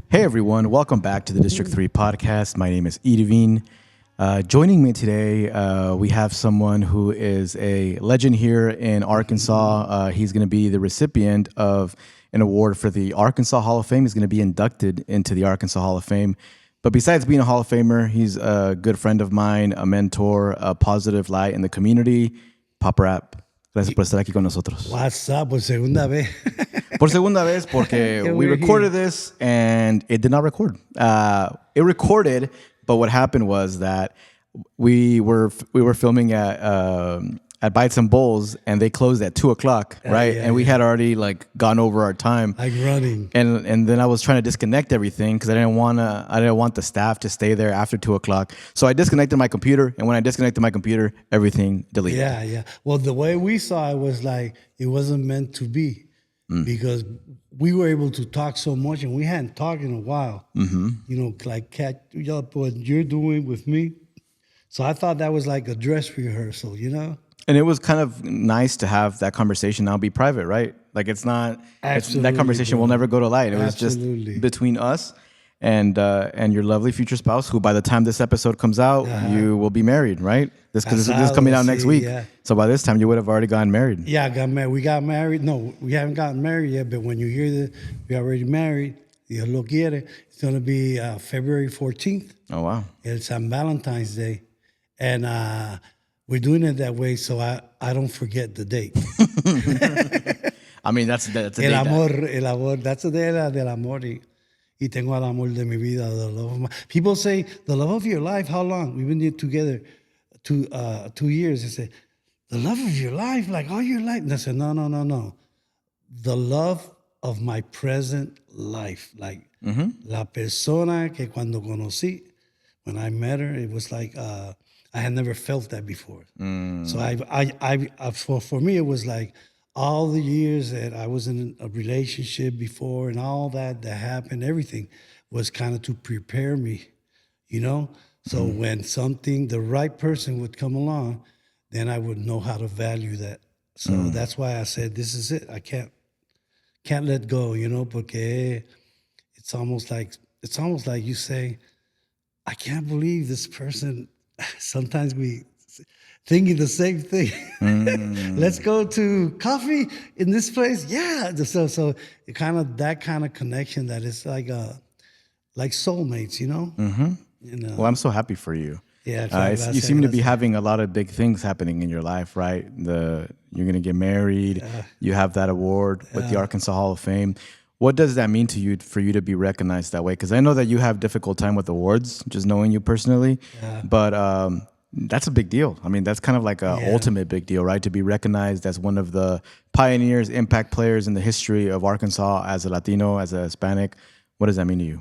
Hey everyone, welcome back to the District 3 podcast. My name is Irvin. Joining me today, we have someone who is a legend here in Arkansas. He's going to be the recipient of an award for the Arkansas Hall of Fame. He's going to be inducted into the Arkansas Hall of Fame. But besides being a Hall of Famer, he's a good friend of mine, a mentor, a positive light in the community. Papa Rap, gracias por estar aquí con nosotros. What's up? Por segunda vez. Por segunda vez, porque we we're recorded here. this and it did not record. It recorded, but what happened was that we were filming at Bites and Bowls, and they closed at 2:00, right? yeah, and we had already like gone over our time. Like running. And then I was trying to disconnect everything because I didn't want the staff to stay there after 2:00. So I disconnected my computer, and when I disconnected my computer, everything deleted. Yeah. Well, the way we saw it was like it wasn't meant to be because we were able to talk so much and we hadn't talked in a while. Mm-hmm. You know, like catch up what you're doing with me. So I thought that was like a dress rehearsal, you know? And it was kind of nice to have that conversation now be private, right? Like it's not that conversation will never go to light. It was Absolutely. just between us and your lovely future spouse, who by the time this episode comes out, you will be married, right? This because this is coming out next week. Yeah. So by this time, you would have already gotten married. Yeah, I got married. We got married. No, we haven't gotten married yet, but when you hear that we already married, Dios lo quiere, it's going to be February 14th. Oh wow! It's on Valentine's Day. And we're doing it that way so I don't forget the date. I mean, that's a El date amor, that's the day del amor. Y tengo el amor de mi vida, the love of my... People say, the love of your life, how long? We've been together 2 years. They say, the love of your life, like all your life. And I said, no. The love of my present life. Like la persona que cuando conocí, when I met her, it was like... I had never felt that before. So for me, it was like all the years that I was in a relationship before and all that happened, everything was kind of to prepare me, you know? So when the right person would come along, then I would know how to value that. So that's why I said, this is it. I can't let go, you know, porque it's almost like you say, I can't believe this person. Sometimes we thinking the same thing. Let's go to coffee in this place. Yeah. So it kind of that kind of connection that is like soulmates, you know? You know. Well, I'm so happy for you. Yeah. You seem to be having a lot of big things happening in your life, right? You're going to get married. You have that award with the Arkansas Hall of Fame. What does that mean to you for you to be recognized that way? Because I know that you have difficult time with awards, just knowing you personally. But that's a big deal. I mean, that's kind of like an ultimate big deal, right? To be recognized as one of the pioneers, impact players in the history of Arkansas as a Latino, as a Hispanic. What does that mean to you?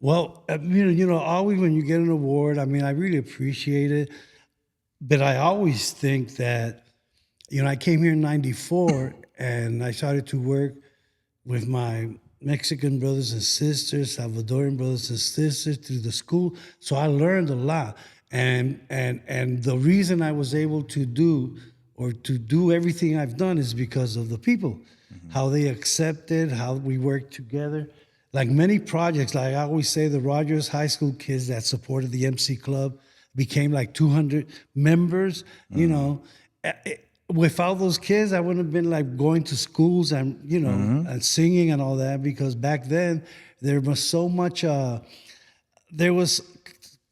Well, you know, always when you get an award, I mean, I really appreciate it. But I always think that, you know, I came here in '94 and I started to work with my Mexican brothers and sisters, Salvadoran brothers and sisters through the school. So I learned a lot. And the reason I was able to do everything I've done is because of the people, how they accepted, how we worked together. Like many projects, like I always say, the Rogers High School kids that supported the MC Club became like 200 members, you know. Without those kids, I wouldn't have been like going to schools and, you know, and singing and all that, because back then there was so much, there was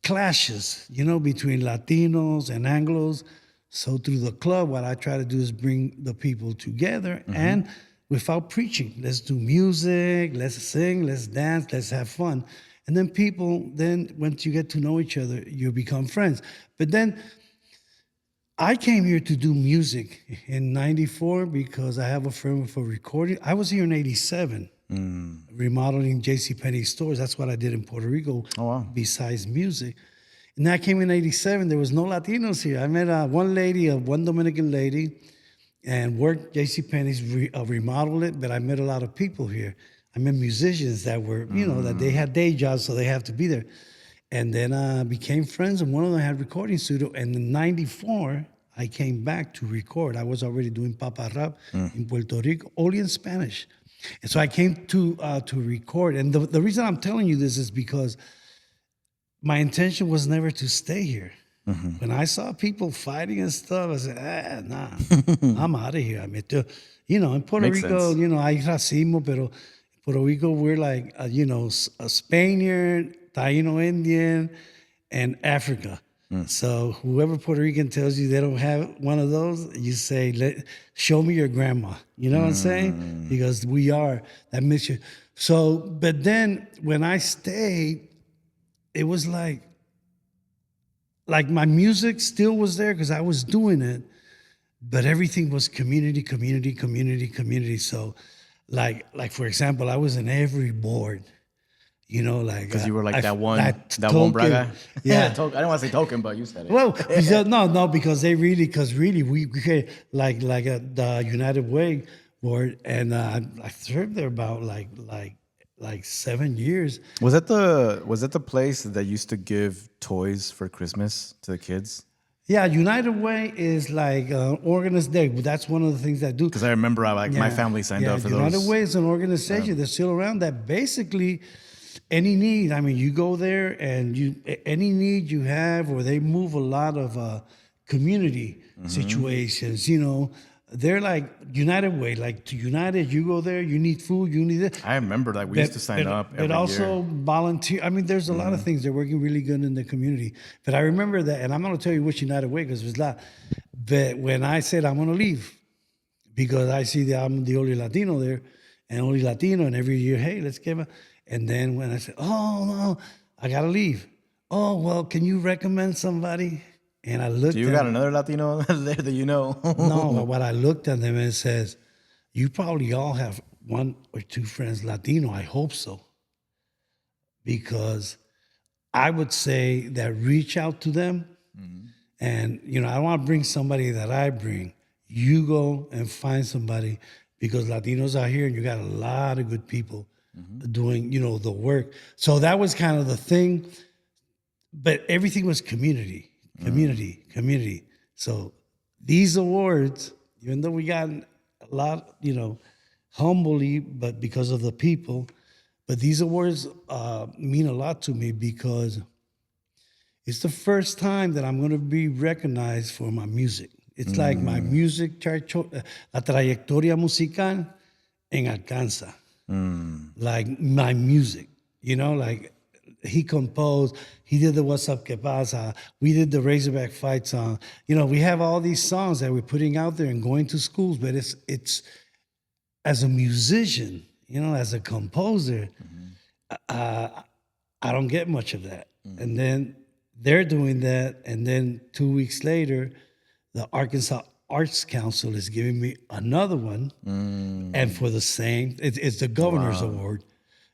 clashes, you know, between Latinos and Anglos. So through the club, what I try to do is bring the people together and without preaching. Let's do music, let's sing, let's dance, let's have fun. And then once you get to know each other, you become friends. But then I came here to do music in '94 because I have a friend for recording. I was here in '87, remodeling JCPenney stores. That's what I did in Puerto Rico. Oh, wow. Besides music. And then I came in '87. There was no Latinos here. I met one Dominican lady, and worked JCPenney's, remodeled it. But I met a lot of people here. I met musicians that were, you know, that they had day jobs, so they have to be there. And then became friends, and one of them had a recording studio. And in '94, I came back to record. I was already doing Papa Rap in Puerto Rico, only in Spanish. And so I came to record. And the reason I'm telling you this is because my intention was never to stay here. When I saw people fighting and stuff, I said, nah, I'm out of here. I mean, in Puerto Makes Rico, sense. hay racismo, pero in Puerto Rico, we're like, a Spaniard, Taino Indian, and Africa. So whoever Puerto Rican tells you they don't have one of those, you say, show me your grandma. You know what I'm saying? Because we are that mixture. So, but then when I stayed, it was like my music still was there because I was doing it, but everything was community, community, community, community. So, like for example, I was in every board. Like Because you were like that one token, braga. yeah. I didn't want to say token, but you said it. Well, no, because because really we created like the United Way board, and I served there about like 7 years. Was that the place that used to give toys for Christmas to the kids? Yeah, United Way is like organized day. That's one of the things I do. Because I remember my family signed up for United those. Way is an organization that's still around that basically any need. I mean, you go there and any need you have, or they move a lot of community situations. They're like United Way. Like to United, you go there, you need food, you need it. I remember that we used to sign up every But also year. volunteer. I mean, there's a lot of things. They're working really good in the community. But I remember that, and I'm going to tell you which United Way because it was a lot. But when I said I'm going to leave, because I see that I'm the only Latino there, and only Latino, and every year, hey, let's give a. And then when I said, oh no, I got to leave. Oh well, can you recommend somebody? And I looked. Do you got another Latino there that you know? No, but I looked at them and says, you probably all have one or two friends Latino. I hope so. Because I would say that reach out to them. And, I don't want to bring somebody that I bring. You go and find somebody because Latinos are here and you got a lot of good people doing, the work. So that was kind of the thing. But everything was community. Community. So these awards, even though we got a lot, humbly, but because of the people, but these awards mean a lot to me because it's the first time that I'm going to be recognized for my music. It's like my music, la trayectoria musical en alcanza. Like my music, like he composed, he did the What's Up Que Pasa, we did the Razorback Fight song. We have all these songs that we're putting out there and going to schools, but it's as a musician, as a composer, I don't get much of that. And then they're doing that, and then 2 weeks later, the Arkansas Arts Council is giving me another one, and for the same, it's the Governor's Award.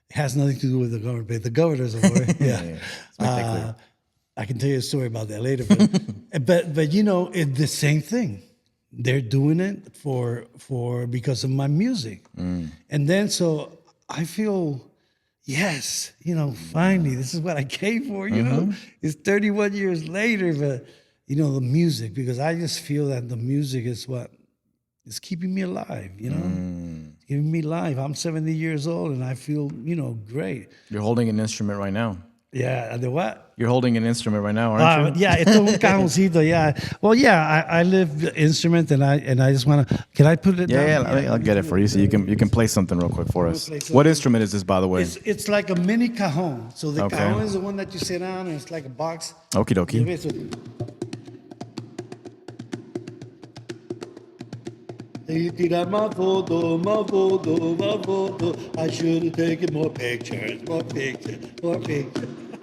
It has nothing to do with the government, but the Governor's Award. Yeah. Let's make that clear. I can tell you a story about that later. But it's the same thing. They're doing it for because of my music. And then so I feel, yes, finally, this is what I came for, It's 31 years later, but the music, because I just feel that the music is what is keeping me alive, It's giving me life. I'm 70 years old and I feel, great. You're holding an instrument right now. Yeah, the what? You're holding an instrument right now, aren't you? Yeah, it's un cajoncito, yeah. Well, yeah, I live the instrument and I just want to, can I put it down? Yeah, I'll get it for you so you can play something real quick for us. What instrument is this, by the way? It's like a mini cajon. So the Okay. cajon is the one that you sit on and it's like a box. Okie dokie. Okay, so tirar my photo. I should have taken more pictures.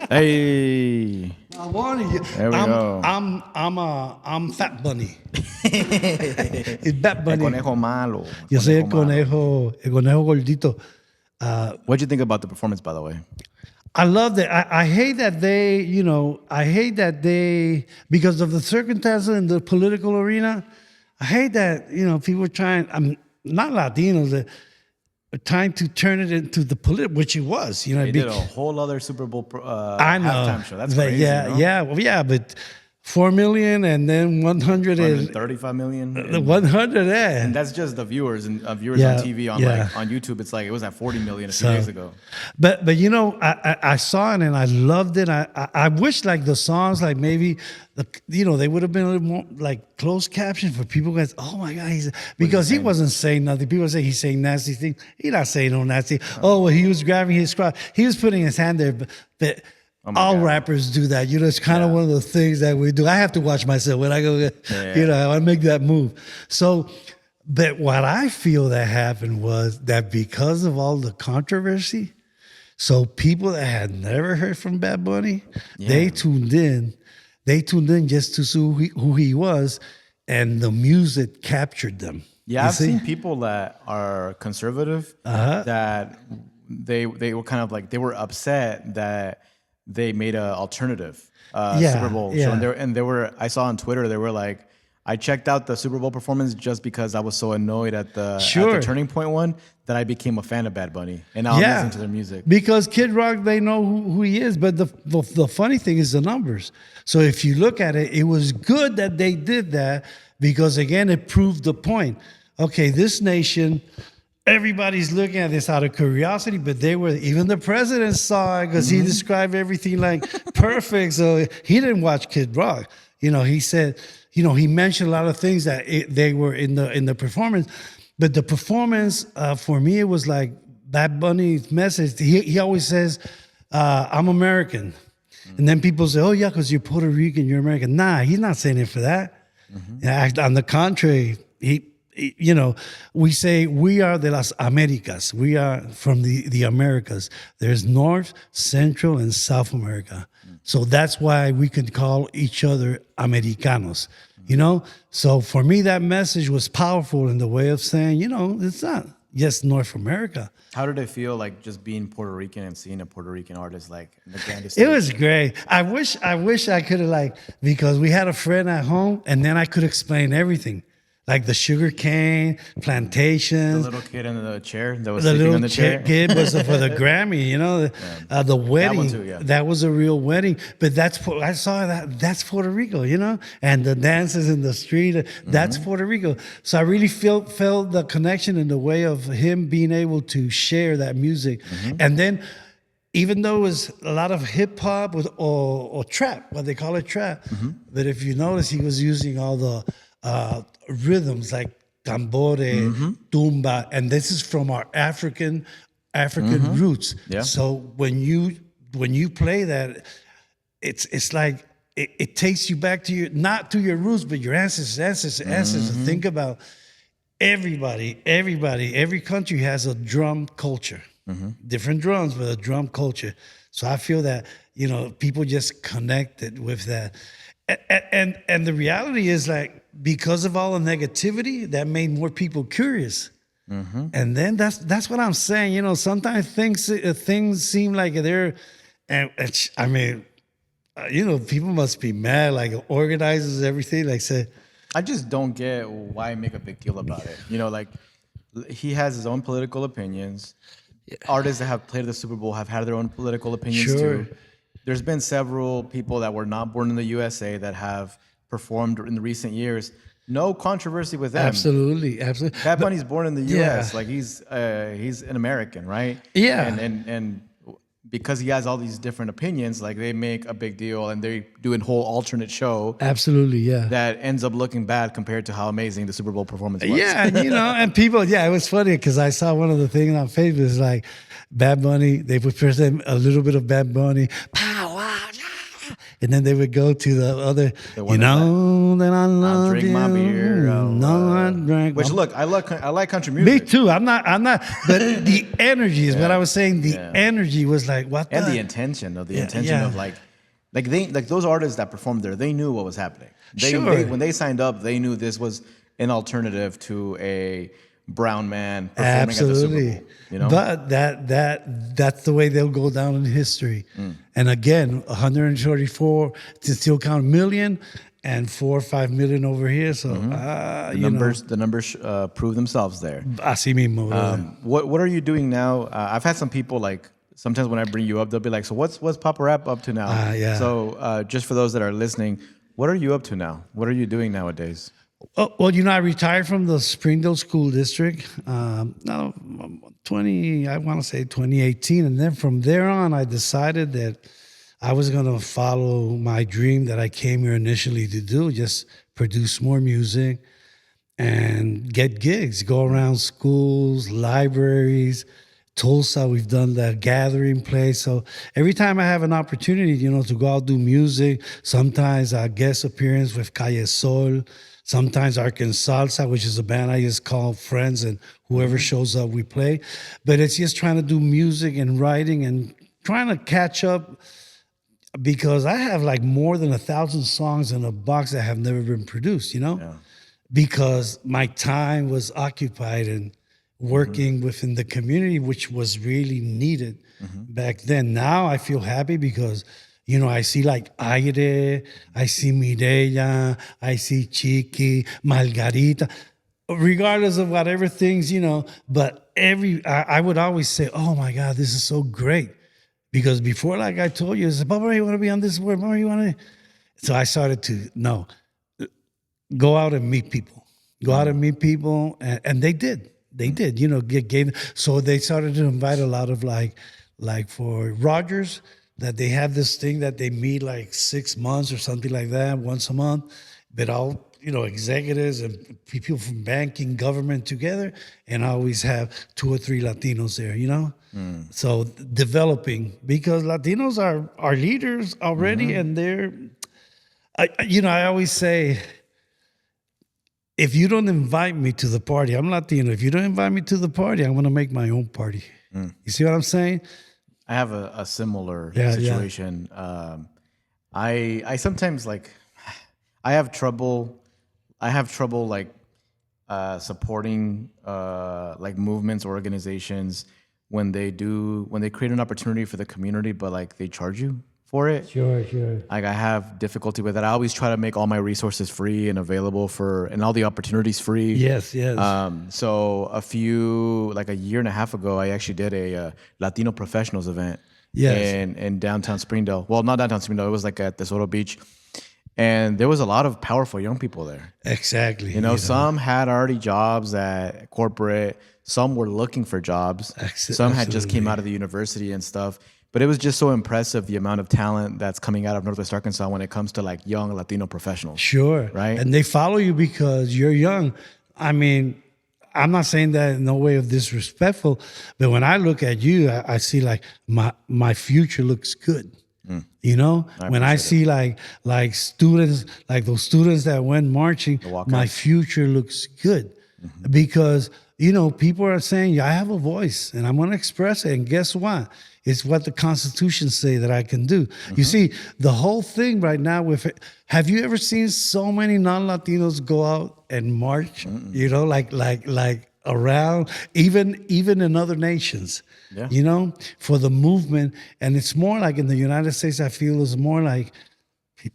Hey. I wanted you. There we go. I'm Fat Bunny. It's Fat El Bunny. conejo malo. Yo soy el Malo. conejo gordito. What'd you think about the performance, by the way? I love that. I hate that they, because of the circumstances in the political arena, I hate that, people are trying, I'm not Latinos, that are trying to turn it into the political, which it was, They did a whole other Super Bowl I know. halftime show. That's But crazy. yeah, no? yeah, well, yeah, but 4 million, and then 100 is 35 million. the 100. And that's just the viewers and viewers Yeah, on TV. On yeah. like on YouTube, it's like it was at 40 million a few days ago. But you know, I saw it and I loved it. I wish like the songs, like maybe you know, they would have been a little more like closed caption for people guys. Oh my God, because he wasn't saying nothing. People say he's saying nasty things. He's not saying no nasty. Oh, well, he was grabbing his crotch. He was putting his hand there, but all God. rappers do that. You know, it's kind of one of the things that we do. I have to watch myself when I go, you know, I make that move. So, but what I feel that happened was that because of all the controversy, so people that had never heard from Bad Bunny, they tuned in. They tuned in just to see who he was, and the music captured them. Yeah, I've seen people that are conservative that they were kind of like, they were upset that they made an alternative Super Bowl show, and they were. I saw on Twitter they were like, I checked out the Super Bowl performance just because I was so annoyed at the Turning Point one that I became a fan of Bad Bunny, and now I'm listening to their music. Because Kid Rock, they know who he is, but the funny thing is the numbers. So if you look at it, it was good that they did that because again, it proved the point. Okay, this nation. Everybody's looking at this out of curiosity, but even the president saw it because he described everything like perfect. So he didn't watch Kid Rock. You know, he said, you know, he mentioned a lot of things that they were in the performance, but the performance for me, it was like Bad Bunny's message. He always says, "I'm American," and then people say, "Oh yeah, because you're Puerto Rican, you're American." Nah, he's not saying it for that. On the contrary, you know, we say we are de las Americas. We are from the Americas. There's North, Central, and South America. So that's why we can call each other Americanos, you know? So for me, that message was powerful in the way of saying, you know, it's not just North America. How did it feel like just being Puerto Rican and seeing a Puerto Rican artist like in the grandest It stage? was great. I wish I could have like, because we had a friend at home and then I could explain everything. Like the sugar cane, plantations. The little kid in the chair that was sleeping on the chair. Kid was for the Grammy, you know, the wedding. That one too, That was a real wedding. But I saw that. That's Puerto Rico, you know, and the dances in the street. That's Puerto Rico. So I really felt the connection in the way of him being able to share that music, and then. Even though it was a lot of hip hop or trap, what they call it trap, but if you notice, he was using all the rhythms like tambore, tumba, and this is from our African roots. Yeah. So when you play that, it's like it takes you back to not to your roots, but your ancestors. Think about every country has a drum culture. Different drums, but a drum culture. So I feel that, you know, people just connected with that. And the reality is like, because of all the negativity, that made more people curious. And then that's what I'm saying. You know, sometimes things seem like they're, and I mean, you know, people must be mad, like organizers, everything. Like say, I just don't get why make a big deal about it. You know, like he has his own political opinions. Artists that have played the Super Bowl have had their own political opinions too. There's been several people that were not born in the USA that have performed in the recent years. No controversy with them. Absolutely. Bad Bunny's born in the US. Like he's an American, right? Yeah. And because he has all these different opinions, like they make a big deal and they do a whole alternate show. Absolutely, yeah. That ends up looking bad compared to how amazing the Super Bowl performance was. Yeah, and, you know, and people, it was funny because I saw one of the things on Facebook is like Bad Bunny, they would present a little bit of Bad Bunny, pow, wow, and then they would go to the other, you know, that I love I'll drink you. my beer. I drank. Which look, I like country music. Me too. I'm not. But the energy is what I was saying. The energy was like what? And the intention of like those artists that performed there, they knew what was happening. When they signed up, they knew this was an alternative to a brown man performing at the Super Bowl. You know? But that's the way they'll go down in history. And again, 134 to still count million and 4 or 5 million over here. So the numbers prove themselves there. Así mismo. What are you doing now? I've had some people like sometimes when I bring you up, they'll be like, "So what's Papa Rap up to now?" Yeah. So just for those that are listening, What are you up to now? What are you doing nowadays? Oh, well, I retired from the Springdale School District. No, 20, I want to say 2018. And then from there on, I decided that I was going to follow my dream that I came here initially to do, just produce more music and get gigs, go around schools, libraries. Tulsa, we've done the gathering place. So every time I have an opportunity, to go out do music, sometimes a guest appearance with Calle Sol, sometimes Arkansas Salsa, which is a band I just call friends, and whoever shows up, we play. But it's just trying to do music and writing and trying to catch up because I have like more than 1,000 songs in a box that have never been produced, Yeah. because my time was occupied in working within the community, which was really needed back then. Now I feel happy because, I see like Aire, I see Mireya, I see Chiqui, Margarita, regardless of whatever things, but I would always say, oh my God, this is so great. Because before, like I told you, it's Papa, you want to be on this board? Papa, you want to? So I started to, no, go out and meet people. Go out and meet people. And they did. They did, gave. So they started to invite a lot of like for Rogers, that they have this thing that they meet like 6 months or something like that, once a month. But all, executives and people from banking, government together, and I always have 2 or 3 Latinos there. So developing, because Latinos are leaders already, and they're, I always say, if you don't invite me to the party, I'm Latino. If you don't invite me to the party, I'm going to make my own party. You see what I'm saying? I have a similar Yeah, situation. I sometimes like I have trouble like supporting like movements, organizations when they create an opportunity for the community, but like they charge you for it. Sure. Like I have difficulty with that. I always try to make all my resources free and available and all the opportunities free. Yes. So like a year and a half ago, I actually did a Latino professionals event in downtown Springdale. Well, not downtown Springdale. It was like at Tesoro Beach. And there was a lot of powerful young people there. Exactly. Some had already jobs at corporate. Some were looking for jobs. Some had just came out of the university and stuff. But it was just so impressive, the amount of talent that's coming out of Northwest Arkansas when it comes to like young Latino professionals. Sure. Right. And they follow you because you're young. I mean, I'm not saying that in no way of disrespectful, but when I look at you, I see like my future looks good. When I see like students, like those students that went marching, my future looks good because, people are saying, yeah, I have a voice and I'm going to express it. And guess what? It's what the Constitution say that I can do. You see, the whole thing right now have you ever seen so many non-Latinos go out and march, like around, even in other nations, for the movement. And it's more like in the United States, I feel it's more like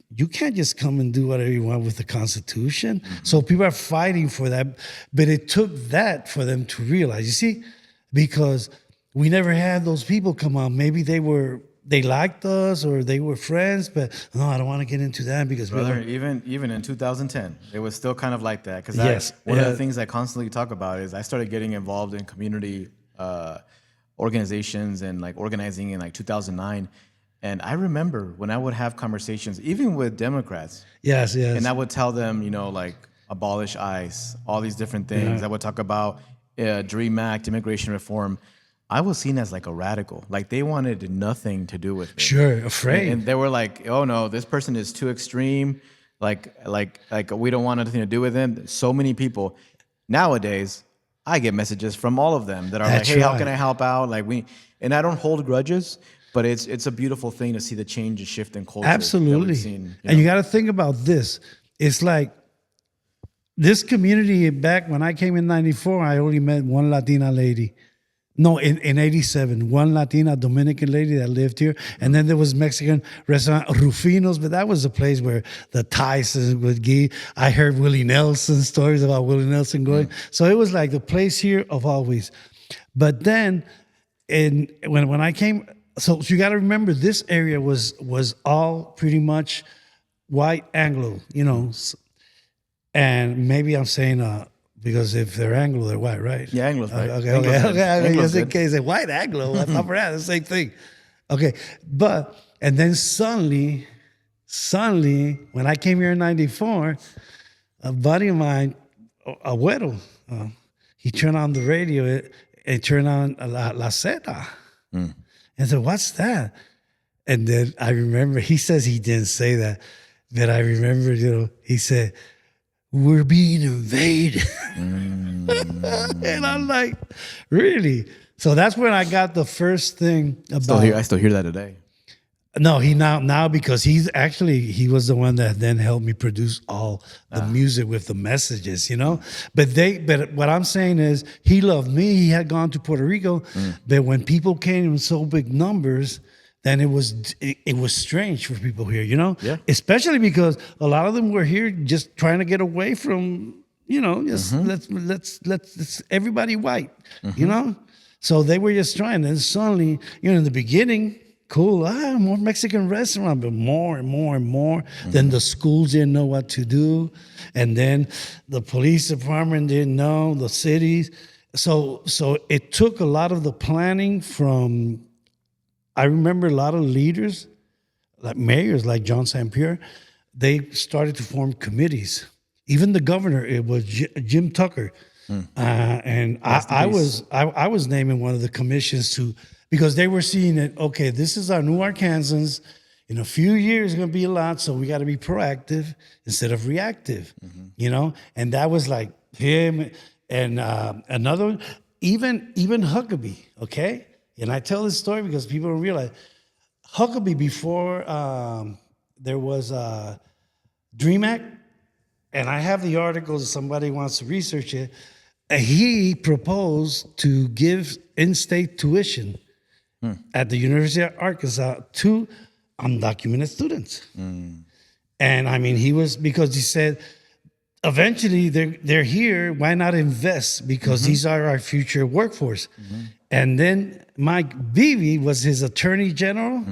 you can't just come and do whatever you want with the Constitution. So people are fighting for that. But it took that for them to realize, you see, because we never had those people come on. Maybe they liked us or they were friends, but no, I don't want to get into that because brother, even in 2010, it was still kind of like that. Because one of the things I constantly talk about is I started getting involved in community organizations and like organizing in like 2009. And I remember when I would have conversations, even with Democrats. Yes. And I would tell them, like abolish ICE, all these different things. I would talk about DREAM Act, immigration reform. I was seen as like a radical. Like they wanted nothing to do with it. Sure, afraid. And they were like, oh no, this person is too extreme. Like we don't want anything to do with them. So many people. Nowadays, I get messages from all of them that are like, hey, how can I help out? And I don't hold grudges, but it's a beautiful thing to see the change and shift in culture. Absolutely. Seen, and you got to think about this. It's like this community back when I came in 94, I only met one Latina lady. No, in 87, one Latina Dominican lady that lived here. And then there was Mexican restaurant Rufino's, but that was a place where the Tysons would give. I heard Willie Nelson stories about Willie Nelson going. So it was like the place here of always. But then when I came, so you got to remember this area was all pretty much white Anglo, and maybe I'm saying because if they're Anglo, they're white, right? Yeah, Anglo's right. Okay, Anglo's good. Anglo's just in good. case, a white Anglo, I thought the same thing. Okay, and then suddenly, when I came here in '94, a buddy of mine, Abuelo, he turned on the radio and turned on La Zeta. And said, what's that? And then I remember, he says he didn't say that, but I remember, he said, we're being invaded. And I'm like, really? So that's when I got the first thing about. I still hear that today. No, now because he was the one that then helped me produce all the music with the messages, But what I'm saying is he loved me. He had gone to Puerto Rico, but when people came in so big numbers, then it was strange for people here, Yeah. Especially because a lot of them were here just trying to get away from, just let's everybody white, So they were just trying, and suddenly, in the beginning. Cool. More Mexican restaurant, but more and more and more. Then the schools didn't know what to do. And then the police department didn't know, the cities. So it took a lot of the planning from, I remember a lot of leaders, like mayors like John St. Pierre, they started to form committees. Even the governor, it was Jim Tucker. And I was naming one of the commissions because they were seeing it, okay, this is our new Arkansans. In a few years, it's going to be a lot, so we got to be proactive instead of reactive, And that was like him and another one, even Huckabee, okay? And I tell this story because people don't realize Huckabee, before there was Dream Act, and I have the articles if somebody wants to research it, he proposed to give in-state tuition at the University of Arkansas to undocumented students. And I mean, because he said, eventually they're here, why not invest? Because these are our future workforce. And then Mike Beebe was his attorney general,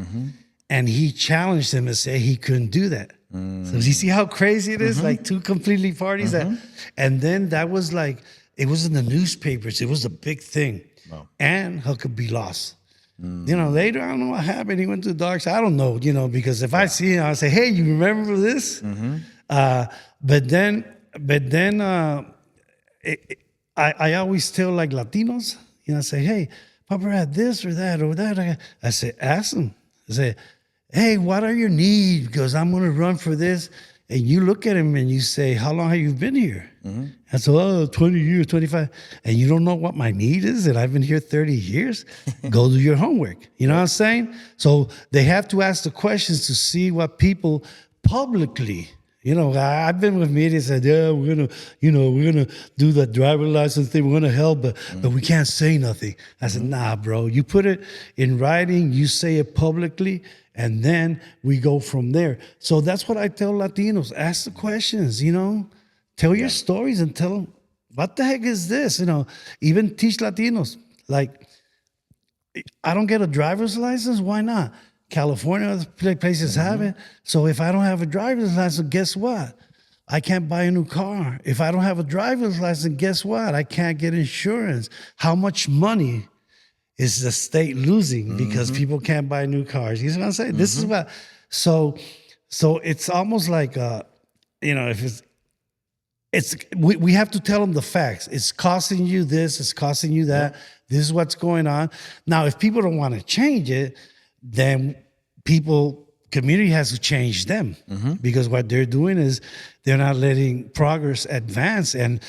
and he challenged him and said he couldn't do that. So you see how crazy it is? Like two completely parties. And then that was like, it was in the newspapers. It was a big thing. Wow. And Huckabee lost. Later, I don't know what happened. He went to the dark side. I don't know, because if I see him, I'll say, hey, you remember this? But then I always tell like Latinos, I say, hey, Papa had this or that or that. I say, ask them. I say, hey, what are your needs? Because I'm going to run for this. And you look at him and you say, how long have you been here? I said, 20 years, 25. And you don't know what my need is? And I've been here 30 years? Go do your homework. You know what I'm saying? So they have to ask the questions to see what people publicly, I've been with media and said, yeah, we're gonna do the driver license thing. We're gonna help, but we can't say nothing. I said, nah, bro. You put it in writing. You say it publicly. And then we go from there. So that's what I tell Latinos. Ask the questions, Tell your stories and tell them, what the heck is this? Even teach Latinos. Like, I don't get a driver's license. Why not? California, other places have it. So if I don't have a driver's license, guess what? I can't buy a new car. If I don't have a driver's license, guess what? I can't get insurance. How much money is the state losing because people can't buy new cars? You know what I'm saying? This is what, so it's almost like, if we have to tell them the facts. It's costing you this, it's costing you that. This is what's going on. Now, if people don't want to change it, then community has to change them because what they're doing is they're not letting progress advance. And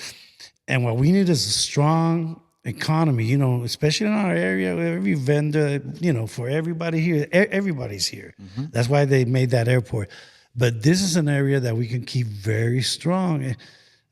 what we need is a strong economy, especially in our area, every vendor, for everybody here, everybody's here. That's why they made that airport. But this is an area that we can keep very strong.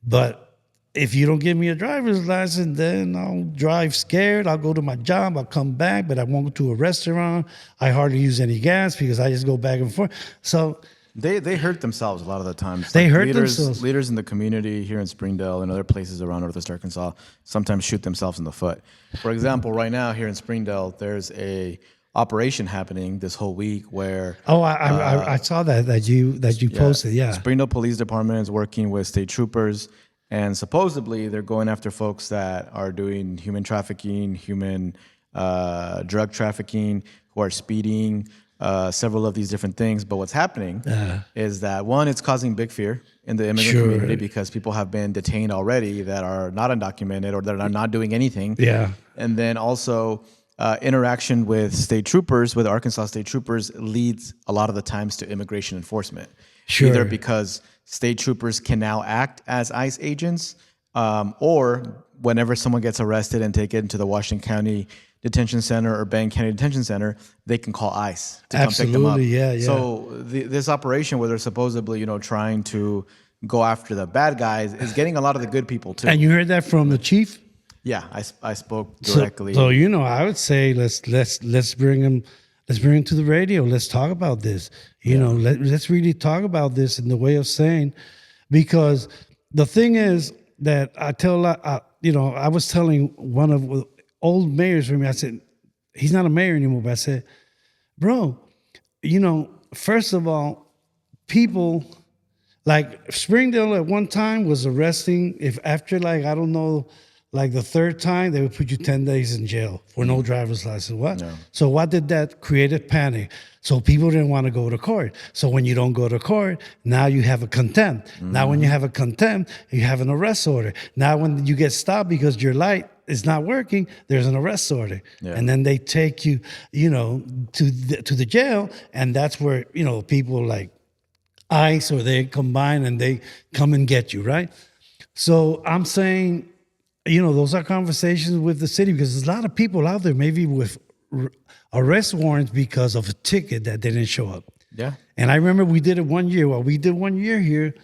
But if you don't give me a driver's license, then I'll drive scared. I'll go to my job. I'll come back, but I won't go to a restaurant. I hardly use any gas because I just go back and forth. So they hurt themselves a lot of the times. They hurt themselves. Leaders in the community here in Springdale and other places around Northwest Arkansas sometimes shoot themselves in the foot. For example, right now here in Springdale, there's a operation happening this whole week where Oh, I saw that you posted. Yeah. Springdale Police Department is working with state troopers, and supposedly they're going after folks that are doing human trafficking, human drug trafficking, who are speeding, several of these different things. But what's happening is that, one, it's causing big fear in the immigrant community because people have been detained already that are not undocumented or that are not doing anything. Yeah. And then also interaction with state troopers, with Arkansas state troopers, leads a lot of the times to immigration enforcement. Sure. Either because state troopers can now act as ICE agents, or whenever someone gets arrested and taken to the Washington County Detention Center or Bang County Detention Center, they can call ICE to come pick them up. Yeah. So this operation where they're supposedly, trying to go after the bad guys is getting a lot of the good people too. And you heard that from the chief? Yeah, I spoke directly. So I would say let's bring him to the radio. Let's talk about this. Let's really talk about this in the way of saying, because the thing is that I tell I was telling one of the old mayors for me. I said, he's not a mayor anymore, but I said, bro, first of all, people like Springdale at one time was arresting if after the third time, they would put you 10 days in jail for no driver's license. What? No. So what did that create? A panic. So people didn't want to go to court. So when you don't go to court, now you have a contempt. Mm-hmm. Now when you have a contempt, you have an arrest order. Now when you get stopped because your light is not working, there's an arrest order. Yeah. And then they take you, to the jail. And that's where, people like ICE or they combine and they come and get you, right? So I'm saying, those are conversations with the city because there's a lot of people out there maybe with arrest warrants because of a ticket that didn't show up. Yeah. And I remember we did it 1 year. Well, we did 1 year here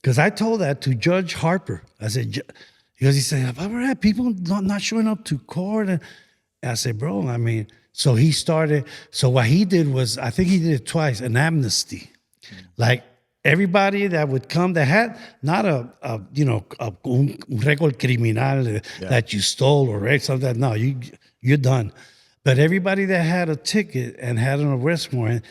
because I told that to Judge Harper. I said, because he said, I've ever had people not showing up to court. And I said, bro, so he started. So what he did was, I think he did it twice, an amnesty. Like, everybody that would come that had not a record criminal that you stole or something. No, you're done. But everybody that had a ticket and had an arrest warrant,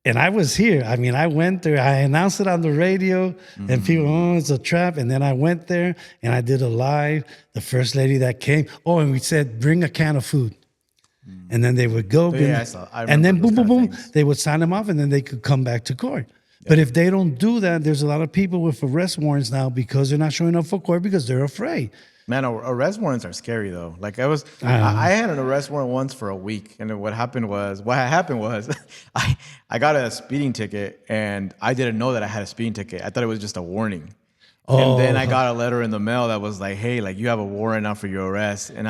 and I was here. I went there. I announced it on the radio, and people, it's a trap. And then I went there and I did a live. The first lady that came, and we said, bring a can of food. And then they would go, and then boom, boom, boom, they would sign them off, and then they could come back to court. But if they don't do that, there's a lot of people with arrest warrants now because they're not showing up for court because they're afraid. Man, arrest warrants are scary though. Like I had an arrest warrant once for a week, and what happened was I got a speeding ticket, and I didn't know that I had a speeding ticket. I thought it was just a warning. And then I got a letter in the mail that was like, hey, like you have a warrant now for your arrest, and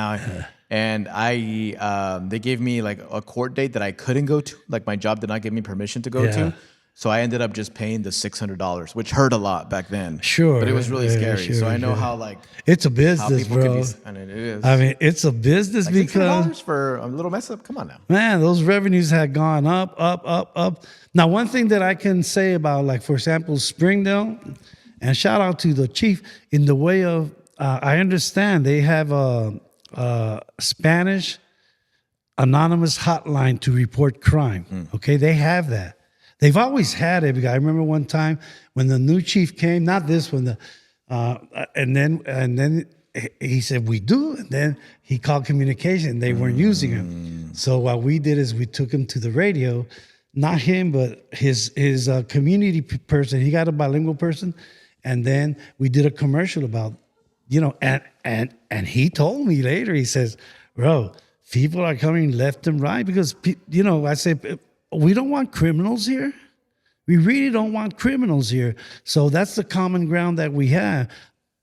they gave me like a court date that I couldn't go to. Like my job did not give me permission to go to. So I ended up just paying the $600, which hurt a lot back then. Sure. But it was really scary. So I know how it's a business, bro. And it is. It's a business like because $600 for a little mess up. Come on now. Man, those revenues had gone up, up, up, up. Now, one thing that I can say about, like, for example, Springdale, and shout out to the chief, in the way of, I understand they have a Spanish anonymous hotline to report crime. Okay, they have that. They've always had it. Because I remember one time when the new chief came, not this one, and then he said, we do. And then he called communication. They weren't using him. So what we did is we took him to the radio, not him, but his community person. He got a bilingual person. And then we did a commercial about, and he told me later, he says, bro, people are coming left and right because, I said, we don't want criminals here. We really don't want criminals here. So that's the common ground that we have.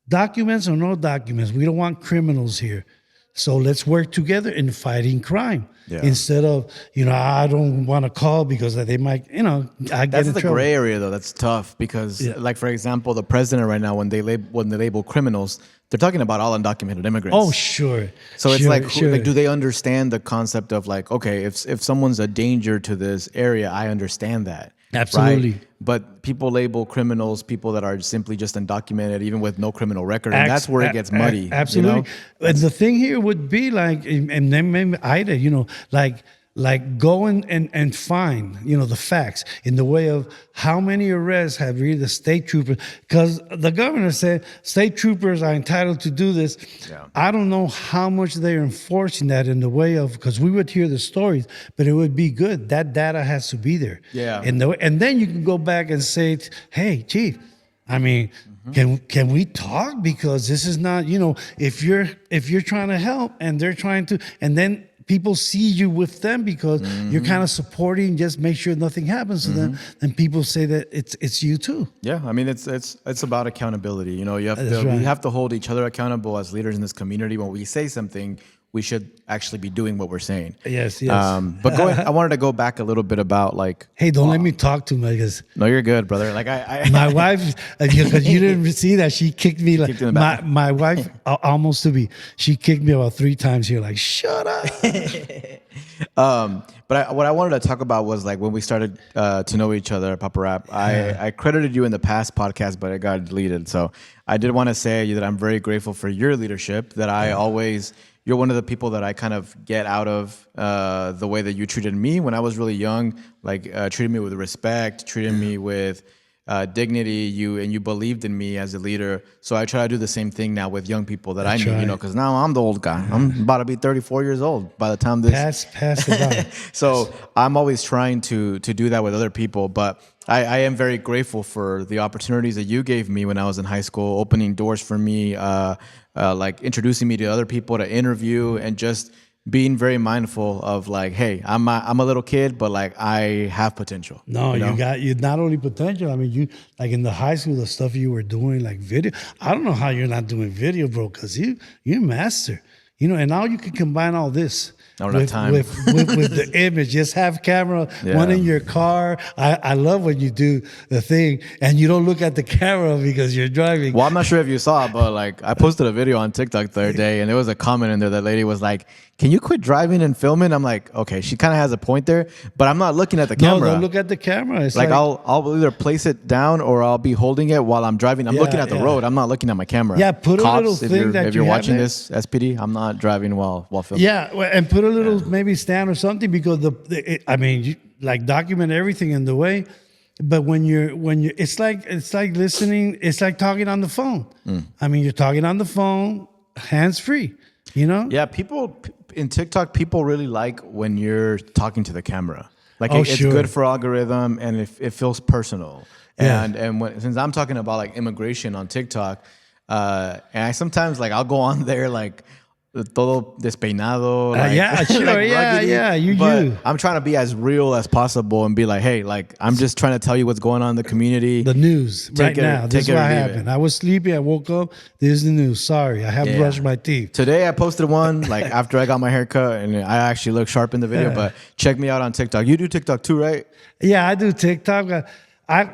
Documents or no documents, we don't want criminals here. So let's work together in fighting crime. Yeah. Instead of, I don't want to call because they might, I get in trouble. That's the gray area, though. That's tough because, like, for example, the president right now, when they label criminals, they're talking about all undocumented immigrants. Oh, sure. So it's like, do they understand the concept of like, okay, if someone's a danger to this area, I understand that. Absolutely. Right? But people label criminals people that are simply just undocumented, even with no criminal record. And that's where it gets muddy. Absolutely. And the thing here would be like, and then maybe Ida, like like go and find, the facts in the way of how many arrests have really the state troopers, because the governor said state troopers are entitled to do this. Yeah. I don't know how much they're enforcing that in the way of, because we would hear the stories, but it would be good. That data has to be there. Yeah. And then you can go back and say, hey, chief, I mean, can we talk? Because this is not, if you're trying to help and they're trying to, and then people see you with them because you're kind of supporting, just make sure nothing happens to them, and people say that it's you too. Yeah, I mean it's about accountability. You have That's to right. we have to hold each other accountable as leaders in this community. When we say something, we should actually be doing what we're saying. Yes. But I wanted to go back a little bit about like. Hey, don't let me talk too much, because No, you're good, brother. Like I my wife, because you didn't see that, she kicked me. Like Kicked in the back. my wife, almost to be, she kicked me about 3 times here. Like, shut up. But what I wanted to talk about was like when we started to know each other at Papa Rap. I credited you in the past podcast, but it got deleted. So I did want to say that I'm very grateful for your leadership. That you're one of the people that I kind of get out of the way that you treated me when I was really young. Like treated me with respect, treated me with dignity. You believed in me as a leader. So I try to do the same thing now with young people that I meet. right. Because now I'm the old guy. I'm about to be 34 years old by the time this. Pass it on. So I'm always trying to do that with other people, but I am very grateful for the opportunities that you gave me when I was in high school, opening doors for me, like introducing me to other people to interview, and just being very mindful of like, hey, I'm a little kid, but like I have potential. No, you know? you not only potential. I mean, you like in the high school, the stuff you were doing, like video. I don't know how you're not doing video, bro, because you're master. And now you can combine all this. I don't have time. With the image. Just have camera, one in your car. I love when you do the thing and you don't look at the camera because you're driving. Well, I'm not sure if you saw it, but like I posted a video on TikTok the other day, and there was a comment in there. That lady was like, "Can you quit driving and filming?" I'm like, okay, she kind of has a point there, but I'm not looking at the camera. No, don't look at the camera. It's like I'll either place it down or I'll be holding it while I'm driving. I'm looking at the road. I'm not looking at my camera. Yeah, put a little if thing you're, that if you're you have watching there. this, SPD, I'm not driving while filming. Yeah, and put a little maybe stand or something, because you like document everything in the way. But when you're it's like listening. It's like talking on the phone. I mean, you're talking on the phone, hands free. Yeah, people in TikTok, people really like when you're talking to the camera. Like it's sure. good for algorithm, and it feels personal. Yeah. And since I'm talking about like immigration on TikTok, and I sometimes like I'll go on there like todo despeinado. Like, yeah, sure, like yeah. But You. I'm trying to be as real as possible and be like, hey, like I'm just trying to tell you what's going on in the community. The news right now. This is take it or what leave it. happened. I was sleepy. I woke up. This is the news. Sorry, I haven't brushed my teeth. Today I posted one like after I got my haircut, and I actually look sharp in the video. But check me out on TikTok. You do TikTok too, right? Yeah, I do TikTok. I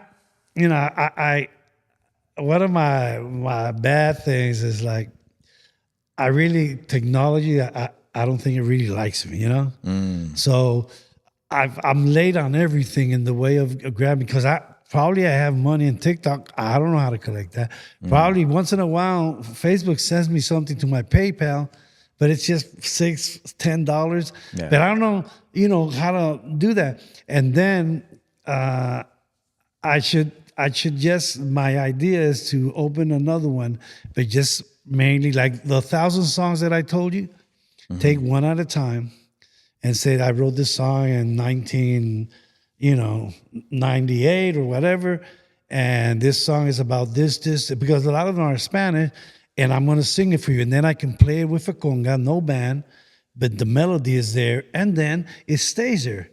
one of my bad things is like, I really technology. I don't think it really likes me, So I'm late on everything in the way of grabbing, because I have money in TikTok. I don't know how to collect that. Probably once in a while, Facebook sends me something to my PayPal, but it's just $6-10. Yeah. But I don't know, how to do that. And then I should just, my idea is to open another one, but just mainly like the 1,000 songs that I told you, take one at a time and say, I wrote this song in 1998 or whatever. And this song is about this, because a lot of them are Spanish, and I'm going to sing it for you. And then I can play it with a conga, no band, but the melody is there. And then it stays there,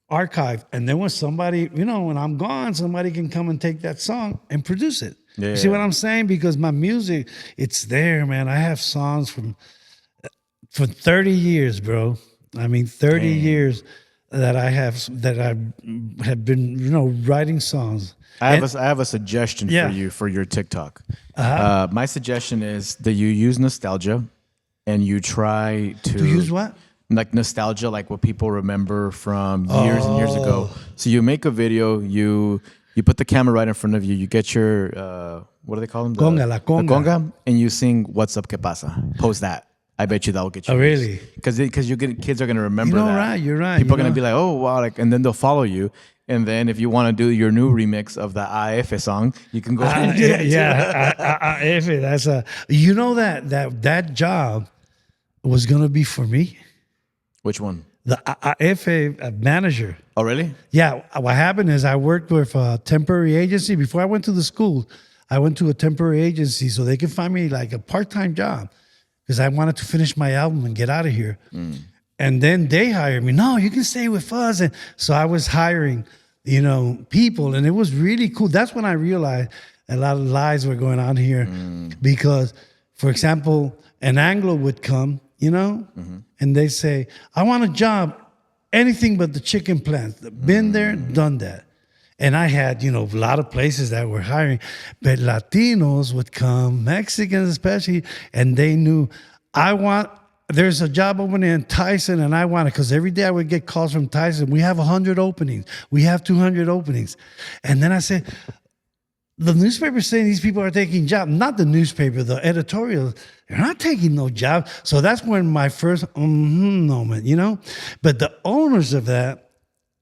archived. And then when somebody, when I'm gone, somebody can come and take that song and produce it. Yeah. You see what I'm saying? Because my music, it's there, man. I have songs for 30 years, bro. I mean, 30 years that I have been, writing songs. I have a suggestion for you for your TikTok. My suggestion is that you use nostalgia, and you try to use what? Like nostalgia, like what people remember from years and years ago. So you make a video, you put the camera right in front of you, you get your what do they call them? Conga, la conga. The conga, and you sing "What's Up, Que Pasa." Post that. I bet you that'll get you. Oh, really? Because kids are gonna remember You know, that. right, you're right, People you are gonna know. be like, oh wow, like, and then they'll follow you. And then if you want to do your new remix of the AF song, you can go ahead and do that too. If that's a, you know, that job was gonna be for me, Which one? the AF manager. Oh really? Yeah, what happened is I worked with a temporary agency before I went to the school. I went to a temporary agency so they could find me like a part-time job because I wanted to finish my album and get out of here. And then they hired me. No, you can stay with us. And so I was hiring, people, and it was really cool. That's when I realized a lot of lies were going on here, because, for example, an Anglo would come, and they say, "I want a job, anything but the chicken plant. Been there, done that." And I had, a lot of places that were hiring, but Latinos would come, Mexicans especially, and they knew, there's a job opening in Tyson, and I want it, because every day I would get calls from Tyson. We have 100 openings. We have 200 openings. And then I said, the newspaper's saying these people are taking jobs. Not the newspaper, the editorial. They're not taking no job. So that's when my first moment, But the owners of that,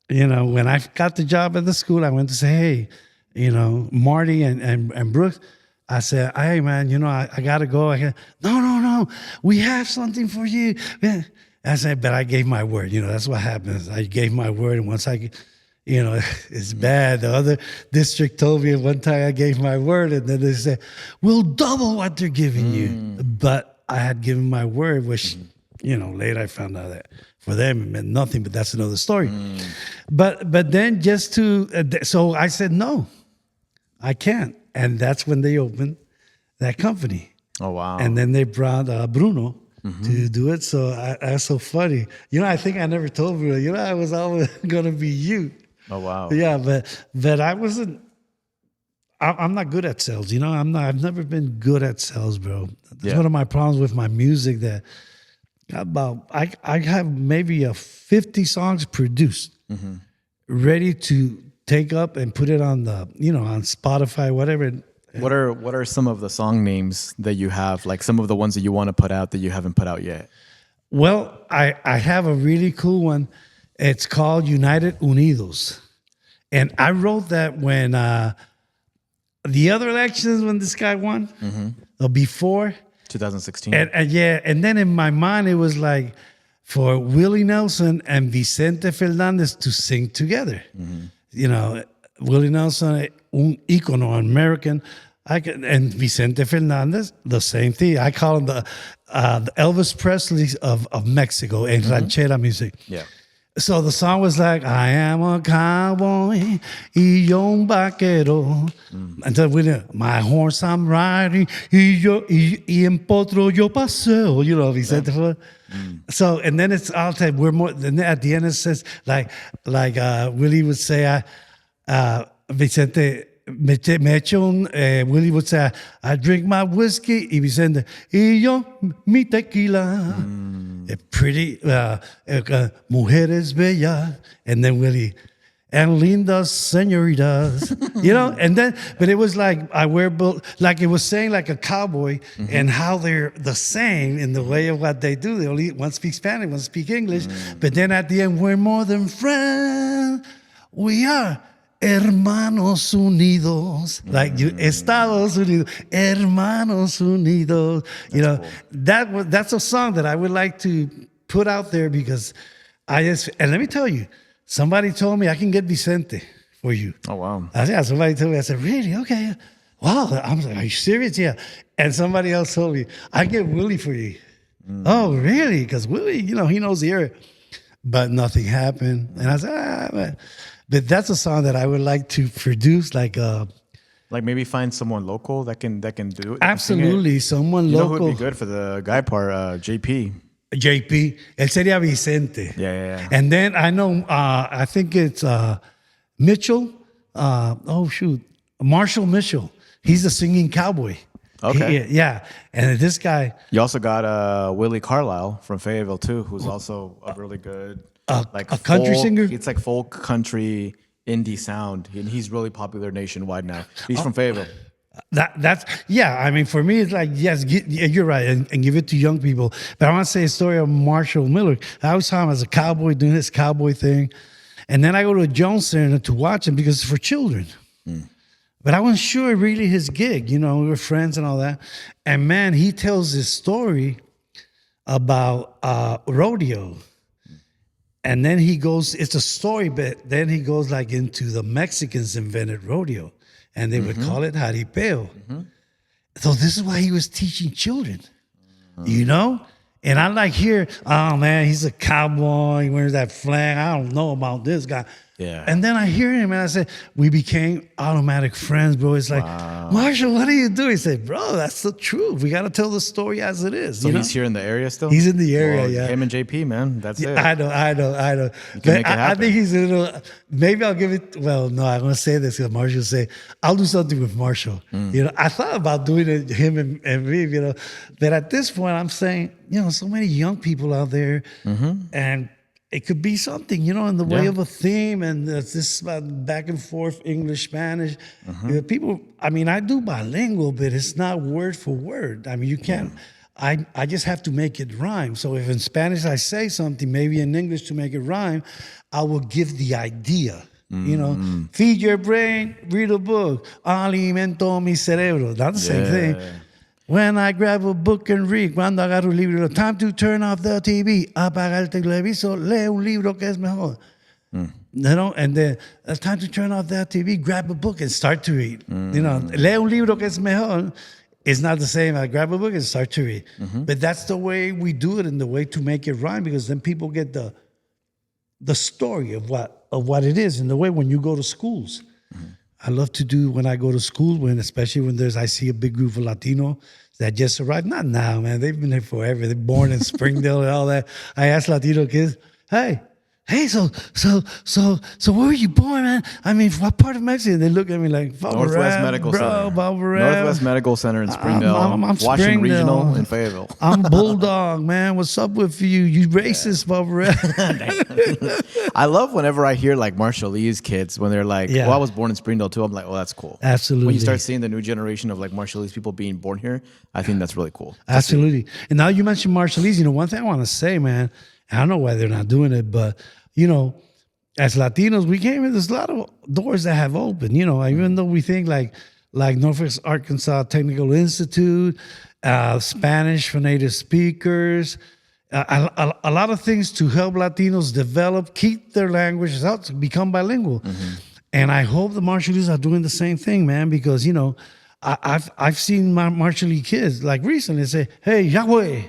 when I got the job at the school, I went to say, hey, Marty and Brooks, I said, hey, man, I got to go. No, we have something for you. I said, but I gave my word. That's what happens. I gave my word. And once it's bad. The other district told me one time I gave my word, and then they said, we'll double what they're giving you. But I had given my word, which, later I found out that for them it meant nothing, but that's another story. But then so I said, no, I can't. And that's when they opened that company. Oh, wow. And then they brought Bruno to do it. So that's so funny. I think I never told Bruno, I was always going to be you. Oh, wow. Yeah, but I wasn't, I'm not good at sales. I've never been good at sales, bro. That's one of my problems with my music, that I have maybe 50 songs produced, ready to take up and put it on the, on Spotify, whatever. What are some of the song names that you have, like some of the ones that you want to put out that you haven't put out yet? Well, I have a really cool one. It's called United Unidos. And I wrote that when the other elections, when this guy won, or before. 2016. And then in my mind, it was like for Willie Nelson and Vicente Fernandez to sing together. Willie Nelson, un icono American, and Vicente Fernandez, the same thing. I call him the Elvis Presley of Mexico in ranchera music. Yeah. So the song was like, I am a cowboy, y yo un vaquero. And then my horse I'm riding, y en potro yo paseo. Vicente. So, and then it's all time, then at the end it says, like Willie would say, Vicente, Willie would say, I drink my whiskey, y Vicente, y yo mi tequila. Pretty, mujeres bellas, and then Willie, and lindas señoritas, and then, but it was like, like it was saying like a cowboy, and how they're the same in the way of what they do. They only, one speaks Spanish, one speaks English, but then at the end, we're more than friends, we are Hermanos Unidos, like Estados Unidos, Hermanos Unidos. Cool. That's a song that I would like to put out there, because and let me tell you, somebody told me I can get Vicente for you. Oh, wow. Somebody told me, I said, really? Okay. Wow. I'm like, are you serious? Yeah. And somebody else told me, I get Willie for you. Oh, really? Because Willie, he knows the area. But nothing happened. And I said, man. But that's a song that I would like to produce, like maybe find someone local that can do it. Absolutely, someone local. Who would be good for the guy part? JP. JP. Él sería Vicente. Yeah. And then I know, I think it's Mitchell. Marshall Mitchell. He's a singing cowboy. Okay. Yeah. And this guy. You also got Willie Carlisle from Fayetteville too, who's also a really good. Like a country singer? It's like folk country indie sound, and he's really popular nationwide now. He's from Fayetteville. That's yeah. I mean, for me, it's like yes, yeah, you're right, and give it to young people. But I want to say a story of Marshall Miller. I always saw him as a cowboy doing his cowboy thing, and then I go to a Jones Center to watch him because it's for children. But I wasn't sure really his gig. You know, we were friends and all that. And man, he tells this story about rodeo. And then he goes, it's a story, but then he goes like into the Mexicans invented rodeo. And they would call it jaripeo. So this is why he was teaching children, you know? And I like here, oh man, he's a cowboy, he wears that flag. I don't know about this guy. Yeah. And then I hear him and I said, we became automatic friends, bro. It's like, Marshall, what do you do? He said, bro, that's the truth. We got to tell the story as it is. So you know? he's here in the area still? He's in the area, Well, yeah. Him and JP, man. That's it. I know. You can But make it I happen. think he's a little, maybe I'll give it, well, no, I'm going to say this because Marshall say, I'll do something with Marshall. You know, I thought about doing it, him and me, you know, but at this point I'm saying, you know, so many young people out there and it could be something, you know, in the way Yeah. of a theme and this back and forth English, Spanish. You know, people, I mean, I do bilingual, but it's not word for word. I mean, you can't, I just have to make it rhyme. So if in Spanish I say something, maybe in English to make it rhyme, I will give the idea. You know, feed your brain, read a book, alimento mi cerebro. Not the same thing. When I grab a book and read, cuando agarro un libro, time to turn off the TV, apagar el televisor, lee un libro que es mejor. You know, and then it's time to turn off that TV, grab a book and start to read. You know, lee un libro que es mejor. It's not the same. I grab a book and start to read. But that's the way we do it and the way to make it rhyme because then people get the story of what it is and the way when you go to schools. I love to do when I go to school, especially when I see a big group of Latino that just arrived. Not now, man. They've been here forever. They're born in Springdale and all that. I ask Latino kids, hey, so where were you born, man? I mean, what part of Mexico? They look at me like, Northwest Medical Center. Northwest Medical Center in Springdale. I'm Washington Springdale. Regional in Fayetteville. I'm Bulldog, man. What's up with you? You racist, Barbara. I love whenever I hear like Marshallese kids when they're like, Yeah. well, I was born in Springdale too. I'm like, oh, that's cool. Absolutely. When you start seeing the new generation of like Marshallese people being born here, I think that's really cool. Absolutely. And now you mentioned Marshallese. You know, one thing I want to say, man, I don't know why they're not doing it, but, you know, as Latinos, we came in, there's a lot of doors that have opened, you know, even though we think like Northwest Arkansas Technical Institute, Spanish for native speakers, a lot of things to help Latinos develop, keep their languages out, to become bilingual. And I hope the Marshallese are doing the same thing, man, because, you know, I've seen my Marshallese kids like recently say, hey, Yahweh.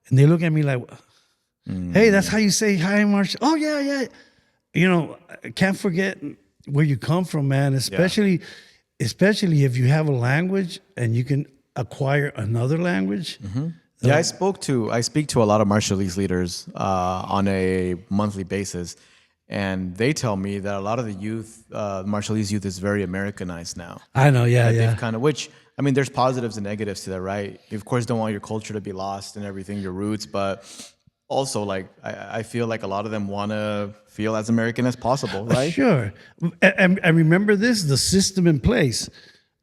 And they look at me like, hey, that's how you say hi, Marshall. Oh, yeah. You know, I can't forget where you come from, man, especially if you have a language and you can acquire another language. Yeah, I speak to a lot of Marshallese leaders on a monthly basis, and they tell me that a lot of the youth, Marshallese youth, is very Americanized now. I know, yeah. They've kind of, which I mean, there's positives and negatives to that, right? You of course don't want your culture to be lost and everything, your roots, but also like I feel like a lot of them want to feel as American as possible, right? Sure. And remember this, the system in place.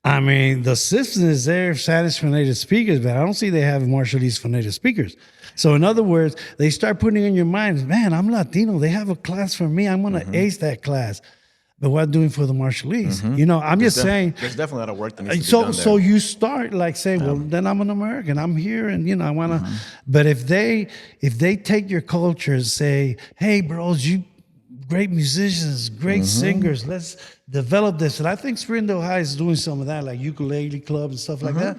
I mean, the system is there, Spanish for native speakers, but I don't see they have Marshallese for native speakers. So in other words, they start putting in your mind, man, I'm Latino. They have a class for me. I'm going to ace that class. But what doing for the Marshallese? You know, I'm just saying. There's definitely a lot of work that needs to be done there. So you start like saying, well, then I'm an American. I'm here, and you know, I want to. But if they take your culture and say, hey, bros, you great musicians, great singers, let's develop this. And I think Springdale High is doing some of that, like ukulele club and stuff like that.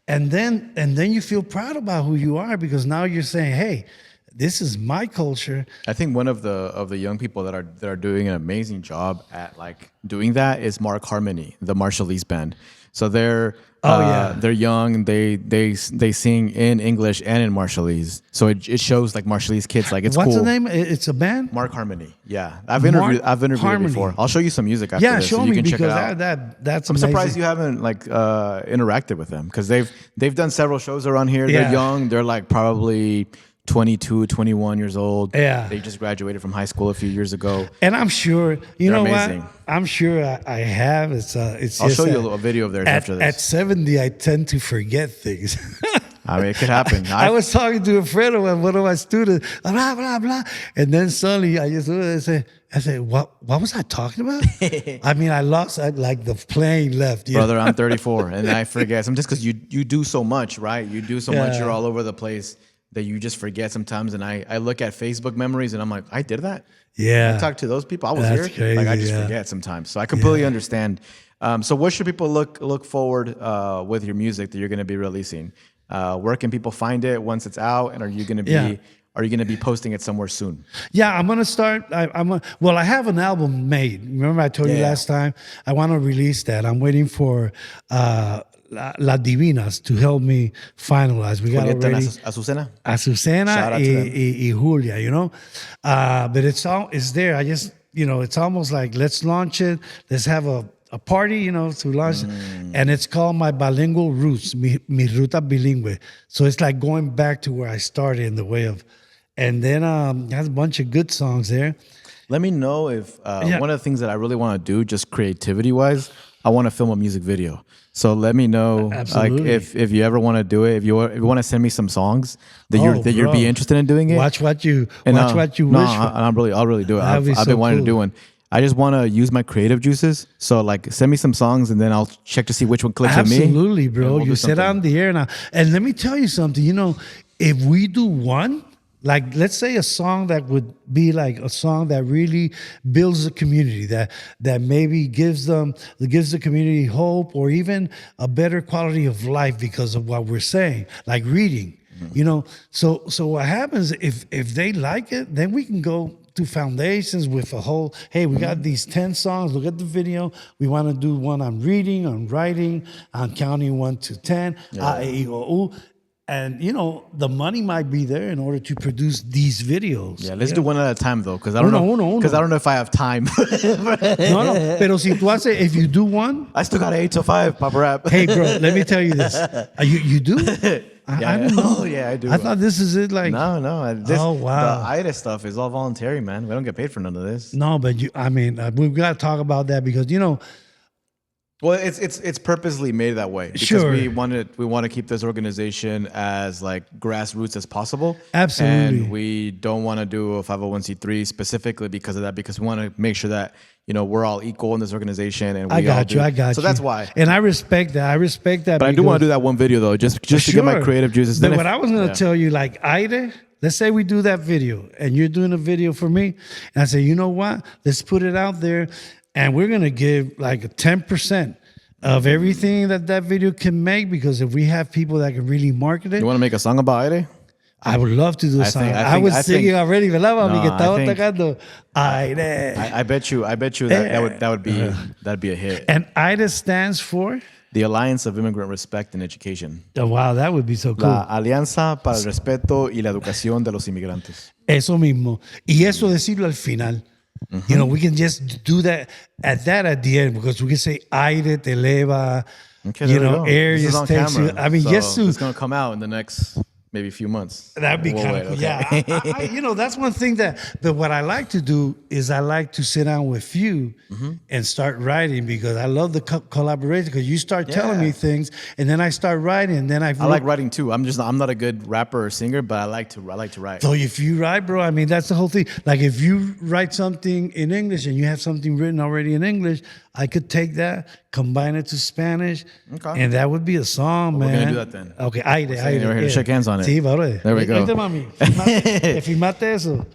And then you feel proud about who you are because now you're saying, hey, this is my culture. I think one of the young people that are doing an amazing job at like doing that is Mark Harmony, the Marshallese band. So they're young. They sing in English and in Marshallese. So it shows like Marshallese kids like it's What's cool. the name? It's a band. Mark Harmony. Yeah, I've interviewed him before. I'll show you some music after this, show so you me can check it because out. that's I'm amazing. surprised you haven't like interacted with them because they've done several shows around here. They're young. They're like probably 22, 21 years old. Yeah. They just graduated from high school a few years ago. And I'm sure, They're amazing. what? I'm sure I have. It's I'll just show you that a video of theirs after at this. 70, I tend to forget things. I mean, it could happen. I was talking to a friend of mine, one of my students, blah, blah, blah. And then suddenly I said, what was I talking about? I mean, I lost, like the plane left. Brother, I'm 34 and I forget. Just because you do so much, right? You do so much, Yeah. you're all over the place that you just forget sometimes. And I look at Facebook memories and I'm like, I did that? Yeah. I talked to those people. I was That's here. Like I crazy, just yeah. forget sometimes. So I completely understand. So what should people look forward with your music that you're going to be releasing? Where can people find it once it's out? And are you going to be Yeah. are you going to be posting it somewhere soon? Yeah, I'm gonna start. Well, I have an album made. Remember, I told you Yeah. last time. I want to release that. I'm waiting for La Divinas to help me finalize. We got Julieta and already Azucena? Azucena Shout out to them. y Julia. But it's there. I just it's almost like let's launch it. Let's have a party, to launch, and it's called My Bilingual Roots, mi ruta bilingüe. So it's like going back to where I started in the way of, and then it has a bunch of good songs there. Let me know if Yeah. one of the things that I really want to do, just creativity wise, I want to film a music video. So let me know, Absolutely. like if you ever want to do it, if you want to send me some songs that you'd bro. be interested in doing it. Watch what you And, wish no, for. I'll really do it. That'd be I've so been wanting to cool. do one. I just want to use my creative juices. So like send me some songs and then I'll check to see which one clicks with me. Absolutely, and bro. we'll do You said something. on the air now. And let me tell you something, if we do one, like let's say a song that would be like a song that really builds the community, that maybe gives the community hope or even a better quality of life because of what we're saying, like reading. So what happens if they like it, then we can go to foundations with a whole, hey, we got these 10 songs, look at the video, we want to do one on reading, on writing, on counting 1 to 10, A, E, O, U. And the money might be there in order to produce these videos. Yeah, let's do one at a time though, because I don't know because I don't know if I have time. No, pero si tú haces, if you do one, I still got 8 to 5 Papa Rap. hey bro, let me tell you this. You do? I don't know. Oh, yeah, I do. I thought this is it, like No. Oh, wow. The IDA stuff is all voluntary, man. We don't get paid for none of this. no, but we've got to talk about that because Well, it's purposely made that way because Sure. we want to keep this organization as like grassroots as possible. Absolutely. And we don't want to do a 501c3 specifically because of that, because we want to make sure that we're all equal in this organization. And we I got all you. do. I got you. So that's why. And I respect that. But I do want to do that one video though, just to get my Sure. creative juices. But Then what I was going to tell you, like Ida, let's say we do that video and you're doing a video for me. And I say, you know what? Let's put it out there and we're going to give like a 10% of everything that video can make, because if we have people that can really market it, You want to make a song about IDA? I would love to do a song. I think- was I singing think- already, ¿verdad, mami? No, Que estaba I think- tocando. Ida. I bet you that'd be a hit. And Ida stands for? The Alliance of Immigrant Respect and Education. Oh, wow, that would be so cool. La Alianza para el Respeto y la Educación de los Inmigrantes. Eso mismo. Y eso decirlo al final. We can just do that at the end, because we can say aire te eleva, Okay, there we go. air This is just on takes you. camera, I mean, so just to it's gonna come out in the next maybe few months. that'd be We'll kind wait, of cool. okay. Yeah, that's one thing but what I like to do is I like to sit down with you and start writing, because I love the collaboration, because you start telling me things and then I start writing, and then I like writing too. I'm not a good rapper or singer, but I like to write. So if you write, bro, I mean, that's the whole thing. Like if you write something in English and you have something written already in English, I could take that, combine it to Spanish, and that would be a song, man. We're gonna do that then. Okay, aire. We're gonna shake hands on it. Sí, bro. There we go. Vente, mami. Filmaste eso.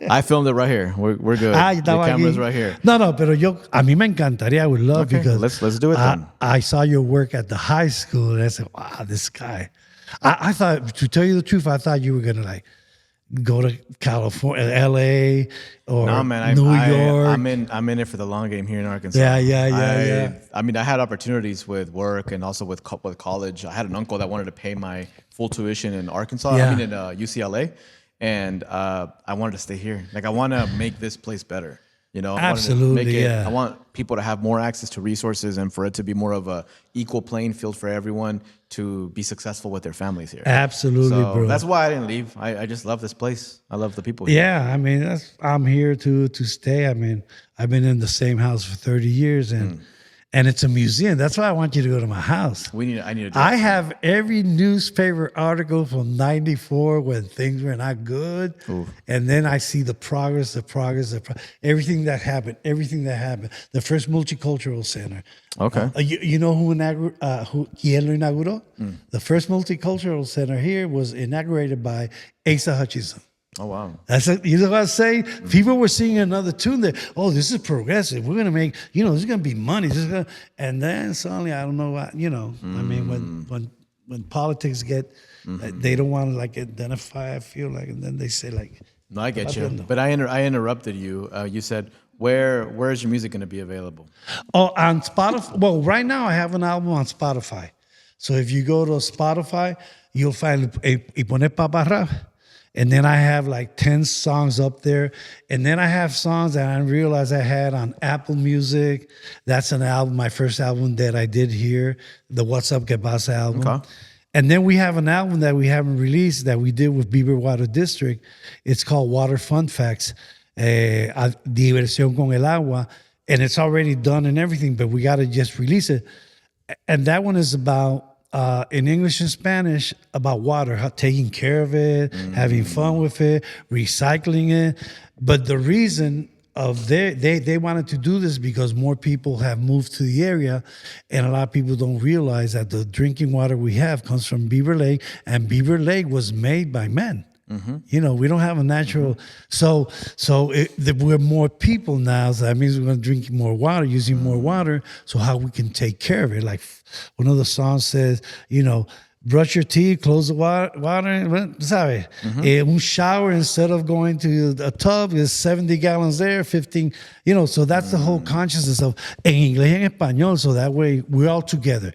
I filmed it right here. We're good. Ah, yo The estaba camera's aquí. right here. No, pero a mí me encantaría. I would love, Okay, because let's do it then. I saw your work at the high school and I said, wow, this guy. I thought, to tell you the truth, I thought you were going to like go to California, LA, or No, man, New York. I'm in it for the long game here in Arkansas. Yeah. I mean, I had opportunities with work and also with college. I had an uncle that wanted to pay my full tuition in Arkansas. Yeah. I mean, in UCLA, and I wanted to stay here. Like, I want to make this place better. You know, I wanted to Absolutely, make it. yeah. I want people to have more access to resources and for it to be more of a equal playing field for everyone to be successful with their families here. Absolutely, So bro. that's why I didn't leave. I just love this place. I love the people here. Yeah, I mean, I'm here to stay. I mean, I've been in the same house for 30 years, and it's a museum. That's why I want you to go to my house. I need to do I it. have every newspaper article from '94 when things were not good, and then I see the progress, everything that happened. The first multicultural center. Okay. You know quién lo inauguró? The first multicultural center here was inaugurated by Asa Hutchinson. Oh, wow. You know what I'm saying? People were singing another tune that, oh, this is progressive. We're gonna make, this is gonna be money. And then suddenly, I don't know what, I mean, when politics get, they don't want to like identify. I feel like, and then they say like, No, I get you. But I interrupted you. You said, where is your music going to be available? oh, on Spotify. Well, right now I have an album on Spotify. So if you go to Spotify, you'll find Y Pone Papa Rap. And then I have like 10 songs up there. And then I have songs that I realized I had on Apple Music. That's an album, my first album that I did here, the What's Up Que Pasa album. Okay. And then we have an album that we haven't released that we did with Beaver Water District. It's called Water Fun Facts, Diversión con el Agua. And it's already done and everything, but we got to just release it. And that one is about, in English and Spanish, about water, how taking care of it, having fun with it, recycling it. But the reason of they wanted to do this because more people have moved to the area, and a lot of people don't realize that the drinking water we have comes from Beaver Lake, and Beaver Lake was made by men. We don't have a natural. So we're more people now. So that means we're going to drink more water, using more water. So how we can take care of it? Like one of the songs says, brush your teeth, close the water, ¿sabe? Un shower instead of going to a tub is 70 gallons there, 15. So that's the whole consciousness of en inglés y en español. So that way we're all together.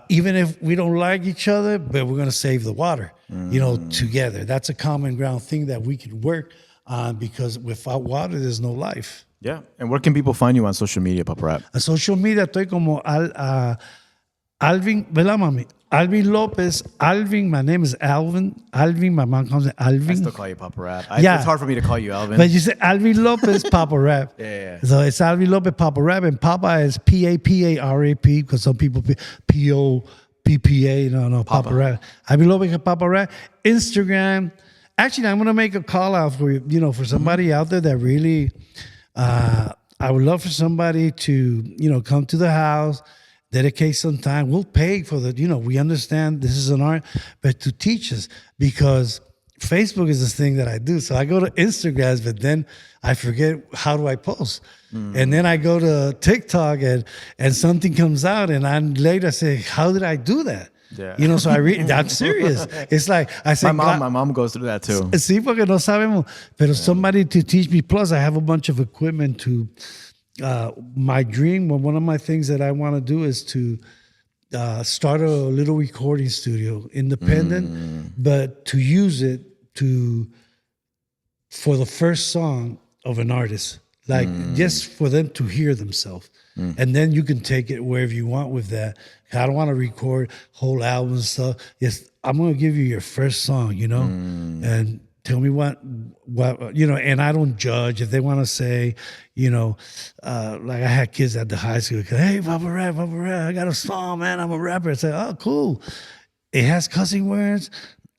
Even if we don't like each other, but we're going to save the water, together. That's a common ground thing that we can work on because without water, there's no life. Yeah. And where can people find you on social media, Papa Rap? On social media, estoy como Alvin, ¿verdad, mami? Alvin Lopez. Alvin, my name is Alvin. Alvin, my mom calls me Alvin. I still call you Papa Rap. Yeah. It's hard for me to call you Alvin. But you say Alvin Lopez, Papa Rap. Yeah. So it's Alvin Lopez, Papa Rap, and Papa is P-A-P-A-R-A-P because some people P-O-P-P-A, no, Papa Rap. Alvin Lopez, Papa Rap. Instagram. Actually, I'm going to make a call out for you, for somebody out there that really, I would love for somebody to, come to the house, dedicate some time. We'll pay for the, we understand this is an art, but to teach us because Facebook is this thing that I do. So I go to Instagram, but then I forget how do I post. And then I go to TikTok and something comes out and I later say, how did I do that? Yeah. So I'm serious. It's like I say, my mom goes through that too. Sí, porque no sabemos. Pero somebody to teach me. Plus, I have a bunch of equipment to. My dream, one of my things that I want to do is to start a little recording studio, independent, but to use it for the first song of an artist, like just for them to hear themselves. And then you can take it wherever you want with that. I don't want to record whole albums and stuff. Yes, I'm going to give you your first song, and tell me what, and I don't judge. If they want to say, like I had kids at the high school, hey, Papa Rap, I got a song, man, I'm a rapper. I say, oh, cool. It has cussing words.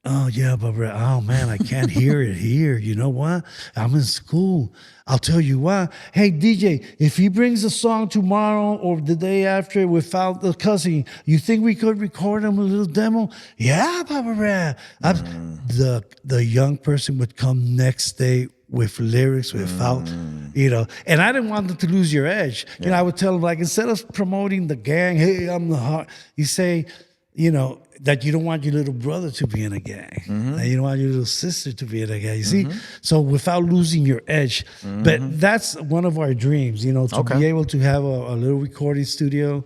Oh, yeah, Papa Rap. Oh, man, I can't hear it here. You know what? I'm in school. I'll tell you what. Hey, DJ, if he brings a song tomorrow or the day after without the cussing, you think we could record him a little demo? Yeah, Papa Rap. The young person would come next day with lyrics without, and I didn't want them to lose your edge. Yeah. I would tell them, like, instead of promoting the gang, hey, I'm the heart, you say, that you don't want your little brother to be in a gang. That you don't want your little sister to be in a gang. You see? So without losing your edge. But that's one of our dreams, to be able to have a little recording studio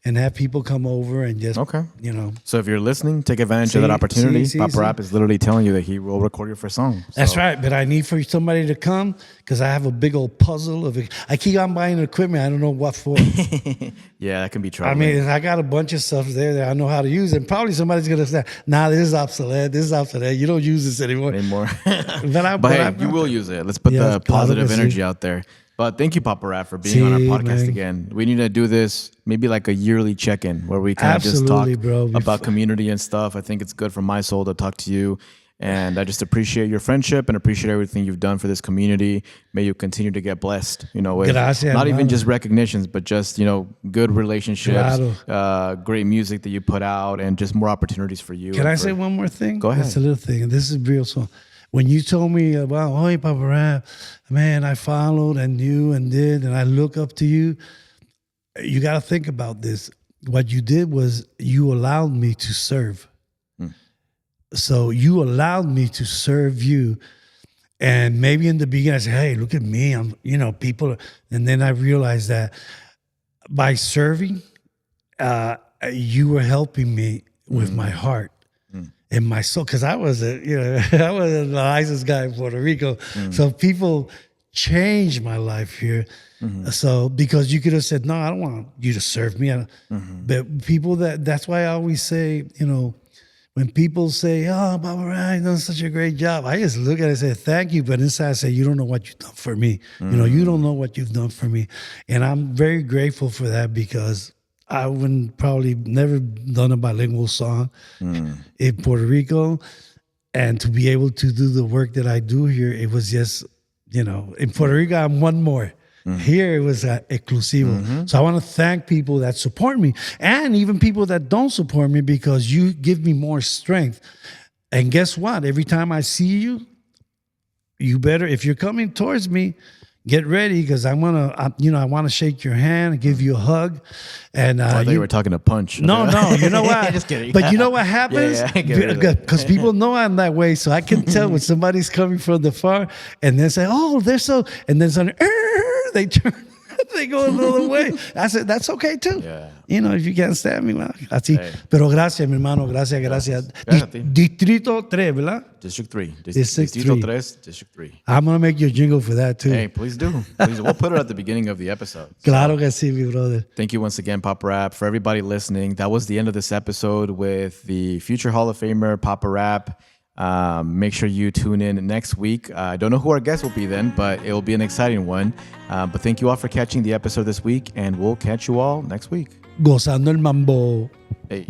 and have people come over and just, Okay. you know. So if you're listening, take advantage of that opportunity. Papa Rap is literally telling you that he will record your first song. So. That's right, but I need for somebody to come because I have a big old puzzle of it. I keep on buying equipment. I don't know what for. Yeah, that can be I troubling. mean, I got a bunch of stuff there that I know how to use, and probably somebody's gonna say, "Nah, this is obsolete. This is obsolete. You don't use this anymore." But hey, you will use it. Let's put the positive energy out there. But thank you, Papa Rap, for being on our podcast again. We need to do this maybe like a yearly check-in where we kind of just talk about community and stuff. I think it's good for my soul to talk to you. And I just appreciate your friendship and appreciate everything you've done for this community. May you continue to get blessed, you know, with not even just recognitions, but just, you know, good relationships, great music that you put out, and just more opportunities for you. Can I say one more thing? Go ahead. It's a little thing, and this is real. So when you told me about, oh, hey, Papa Rap, man, I followed and knew and did, and I look up to you, you got to think about this. What you did was you allowed me to serve. So you allowed me to serve you. And maybe in the beginning I said, hey, look at me. I'm, you know, people. And then I realized that by serving, you were helping me with my heart and my soul. Because I was I was the nicest guy in Puerto Rico. So people changed my life here. So because you could have said, no, I don't want you to serve me. But people that's why I always say, you know, when people say, oh, Papa Rap, you've done such a great job, I just look at it and say, thank you. But inside I say, you don't know what you've done for me. You know, you don't know what you've done for me. And I'm very grateful for that because I wouldn't probably never done a bilingual song in Puerto Rico. And to be able to do the work that I do here, it was just, you know, in Puerto Rico, I'm one more. Here it was exclusivo. So I want to thank people that support me and even people that don't support me because you give me more strength. And guess what? Every time I see you, you better, if you're coming towards me, get ready because I want to shake your hand and give you a hug. And I thought you were talking to Punch. No, you know what? Just kidding. But you know what happens? Because people know I'm that way, so I can tell when somebody's coming from the far and then say, "Oh, they're so," and then suddenly they turn. They go another way. I said, that's okay too. Yeah. You know, if you can't stand me, well, así. Hey. Pero gracias, mi hermano. Gracias. Distrito 3, ¿verdad? District 3. Distrito 3, District 3. I'm going to make you a jingle for that too. Hey, please do. Please. We'll put it at the beginning of the episode. Claro que sí, mi brother. Thank you once again, Papa Rap. For everybody listening, that was the end of this episode with the future Hall of Famer, Papa Rap. Make sure you tune in next week. I don't know who our guest will be then, but it will be an exciting one. But thank you all for catching the episode this week, and we'll catch you all next week. Gozando el mambo. Hey.